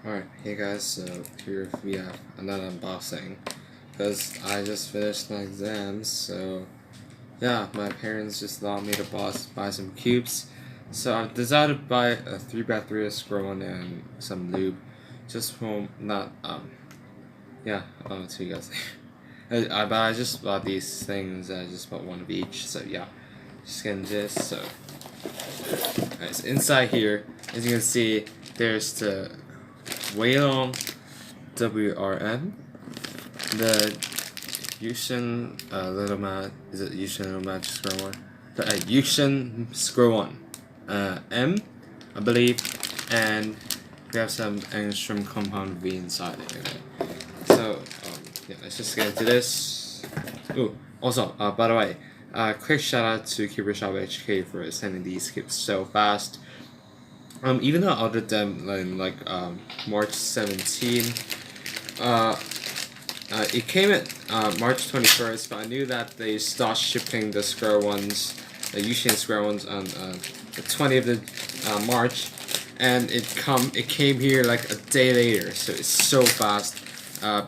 Alright, hey guys, so here we have another unboxing because I just finished my exams, so yeah, my parents just allowed me to buy some cubes. So I've decided to buy a 3x3 Square-1 and some lube just from not, yeah, I'll tell you guys but I just bought these things, I just bought one of each, so yeah, just getting this, so. Alright, so inside here, as you can see, there's the Weilong WRM, the Yuxin is it Yuxin Little Magic Square-1? The Yuxin Square-1 M, I believe, and we have some Angstrom compound V inside it. Okay. So yeah, let's just get into this. Ooh, also by the way, quick shout out to Keeper Shop HK for sending these kits so fast. Even though I ordered them in like March 17, it came at March 21st, but I knew that they stopped shipping the Square-1s, the Yuxin Square-1s on the 20th of March, and it came here like a day later, so it's so fast.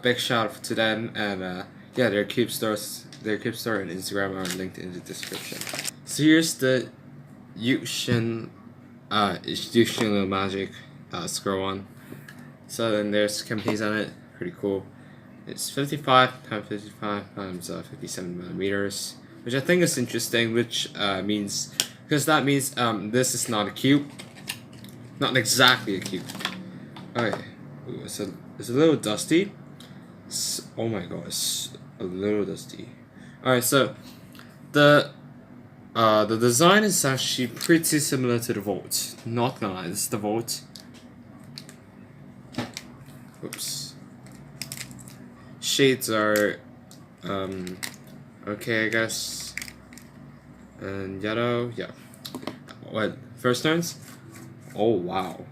Big shout out to them, and yeah, their cube store and Instagram are linked in the description. So here's the Yuxin. It's Yuxin Little Magic Square-1. So then there's campaigns on it, pretty cool. It's 55 times 55 times 57 millimeters, which I think is interesting. Which means because that means this is not a cube, not exactly a cube. Okay, ooh, it's a little dusty. Oh my god, it's a little dusty. Alright, so the design is actually pretty similar to the Volt. Not gonna lie, this is the Volt. Oops. Shades are okay, I guess. And yellow, yeah. What? First turns? Oh wow.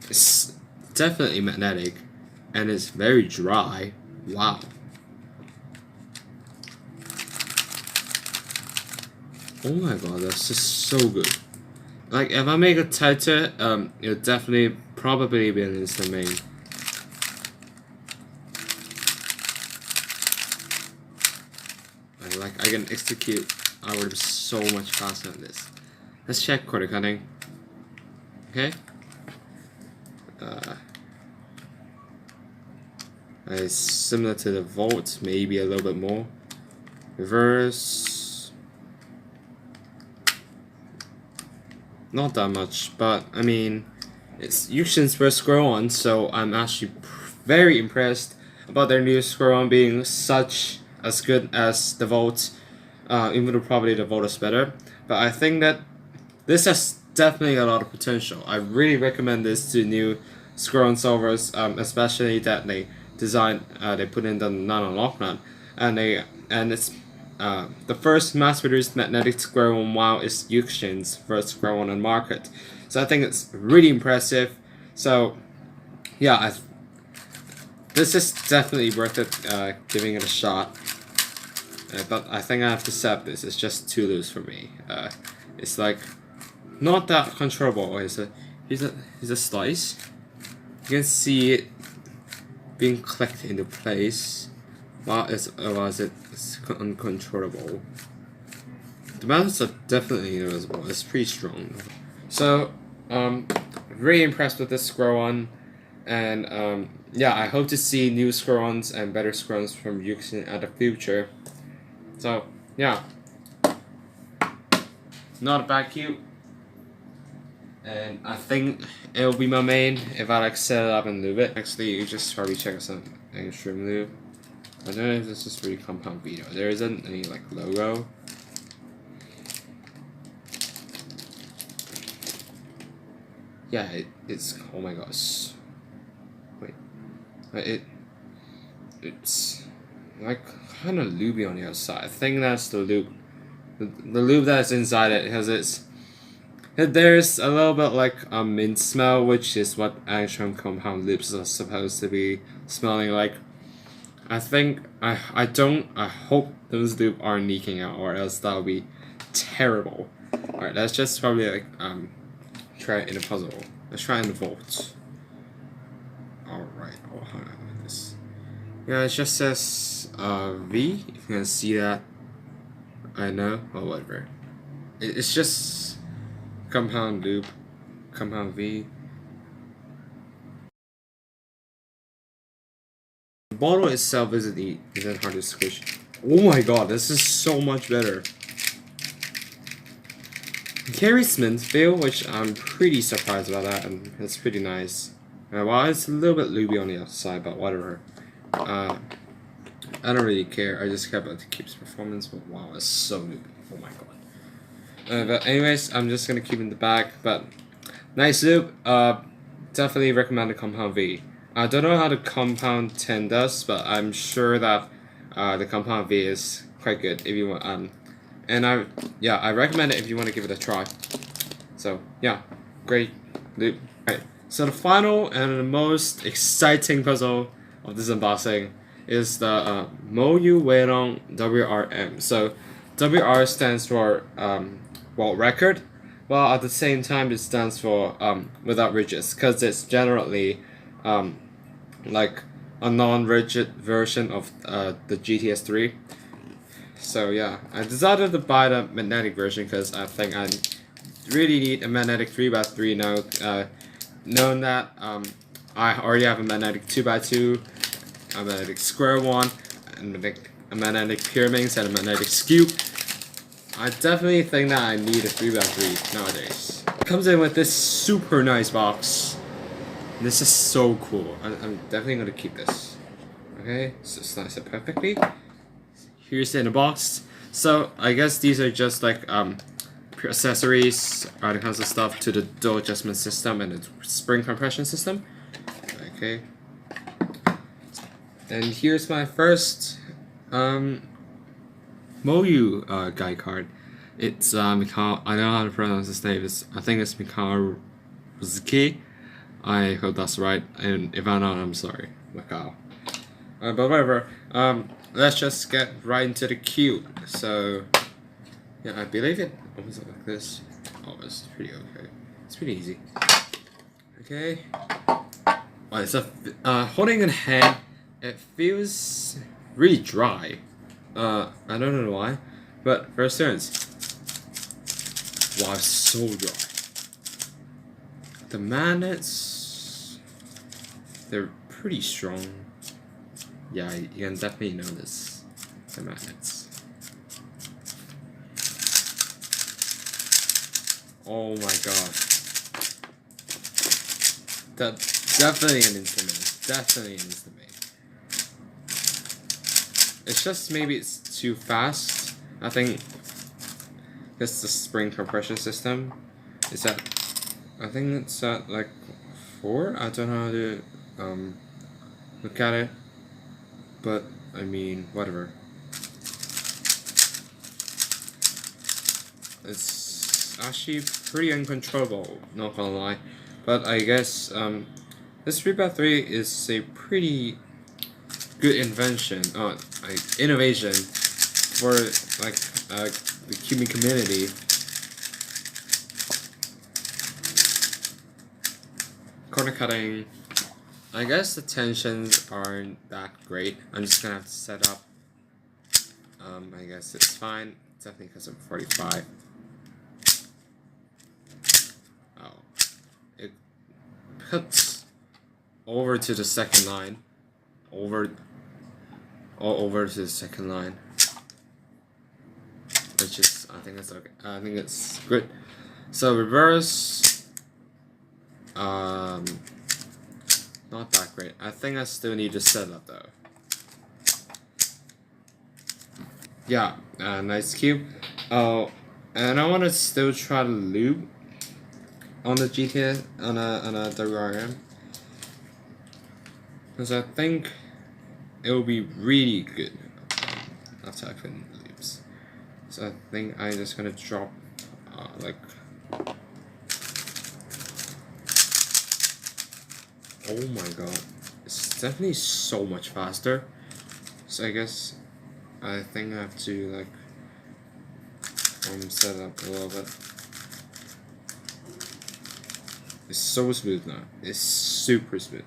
It's definitely magnetic, and it's very dry. Wow. Oh my god, that's just so good. Like, if I make it tighter, it'll definitely probably be an instant main. Like, I can execute algorithm so much faster than this. Let's check quarter cutting. Okay. It's similar to the Volt, maybe a little bit more. Reverse. Not that much, but I mean, it's Yuxin's first Square-1, so I'm actually very impressed about their new Square-1 being such as good as the Volt, even though probably the Volt is better. But I think that this has definitely a lot of potential. I really recommend this to new Square-1 solvers, especially that they put in the nano-lock nut, and it's the first mass-produced magnetic Square-1 WoW is Yuxin's first Square-1 on the market. So I think it's really impressive. So yeah, this is definitely worth it, giving it a shot. But I think I have to accept this. It's just too loose for me. It's like not that controllable. It's a slice. You can see it being clicked into place. It's uncontrollable. The mounts are definitely noticeable. It's pretty strong. So, really impressed with this Square-1, and yeah, I hope to see new Square-1s and better Square-1s from Yuxin at the future. So, yeah, not a bad cube, and I think it'll be my main if I like set it up and lube it. Actually, you just probably check out some Angstrom lube. I don't know if this is really compound V though. There isn't any like logo. Yeah, it's oh my gosh. Wait, it's like kind of lubey on the outside. I think that's the lube. The lube that's inside it, because there's a little bit like a mint smell, which is what Angstrom compound lubes are supposed to be smelling like. I think I hope those lubes aren't leaking out, or else that'll be terrible. Alright, let's just probably like try it in a puzzle. Let's try it in the vault. Alright, oh, hang on this. Yeah, it just says V, if you can see that. I know, or whatever. It's just compound loop, compound V. The bottle itself isn't hard to squish. Oh my god, this is so much better. It carries mint feel, which I'm pretty surprised about that, and it's pretty nice. Well, it's a little bit lubey on the outside, but whatever. I don't really care. I just care about the keeps performance, but wow, it's so lubey. Oh my god. But anyways, I'm just gonna keep it in the bag. But nice lube. Definitely recommend the Compound V. I don't know how the Compound 10 does, but I'm sure that the Compound V is quite good if you want. And I recommend it if you want to give it a try. So yeah, great lube. Right. So the final and the most exciting puzzle of this unboxing is the Moyu Weilong WRM. So WR stands for world record, while at the same time it stands for without ridges, because it's generally like a non-rigid version of the GTS 3. So yeah, I decided to buy the magnetic version because I think I really need a magnetic 3x3 now. Knowing that I already have a magnetic 2x2, a magnetic Square-1, a magnetic Pyraminx, and a magnetic Scoop. I definitely think that I need a 3x3 nowadays. It comes in with this super nice box. This is so cool. I'm definitely going to keep this. Okay, so slice it perfectly. Here's it in the box. So I guess these are just like accessories, other kinds of stuff to the door adjustment system and the spring compression system. Okay. And here's my first Moyu guide card. It's Mikhail. I don't know how to pronounce his name. I think it's Mikhail Rzki. I hope that's right. And if I'm not, I'm sorry, Mikhail. But whatever. Let's just get right into the cube. So yeah, I believe it opens up like this. Oh, it's pretty okay. It's pretty easy. Okay. Well, it's holding in hand. It feels really dry. I don't know why, but first turns. Wow, it's so dry. The magnets, they're pretty strong. Yeah, you can definitely notice the magnets. Oh my god. That's definitely an instrument. Definitely an instrument. It's just maybe it's too fast. I think it's the spring compression system. Is that I think it's at like 4. I don't know how to look at it. But I mean, whatever. It's actually pretty uncontrollable, not gonna lie. But I guess this 3x3 is a pretty good invention, innovation for like the cubing community. Corner cutting. I guess the tensions aren't that great. I'm just gonna have to set up. I guess it's fine. It's definitely because I'm 45. Oh, it cuts over to the second line. Over to the second line. Which is, I think it's okay. I think it's good. So reverse. Not that great. I think I still need to set up though. Yeah, nice cube. Oh, and I want to still try to lube on the GTS on a WRM, because I think it will be really good after I put in the lubes. So I think I'm just gonna drop like. Oh my god, it's definitely so much faster. So I guess I think I have to like set it up a little bit. It's so smooth now. It's super smooth.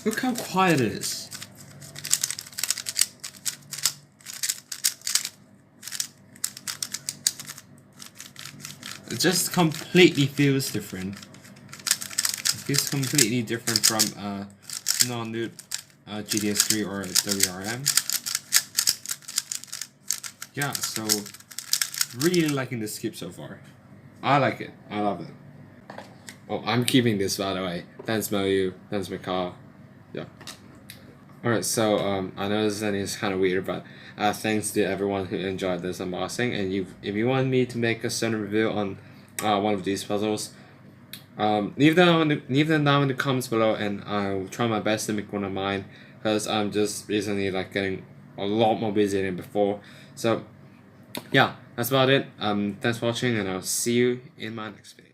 Look how quiet it is. It just completely feels different. It feels completely different from non-lube GTS3 or WRM. Yeah, so really liking this skip so far. I like it. I love it. Oh, I'm keeping this, by the way. Thanks Moyu. Thanks my car. Yeah. Alright, so I know this is kind of weird, but thanks to everyone who enjoyed this unboxing. And if you want me to make a certain review on one of these puzzles, leave them down in the comments below, and I'll try my best to make one of mine. Because I'm just recently like getting a lot more busy than before. So yeah, that's about it. Thanks for watching, and I'll see you in my next video.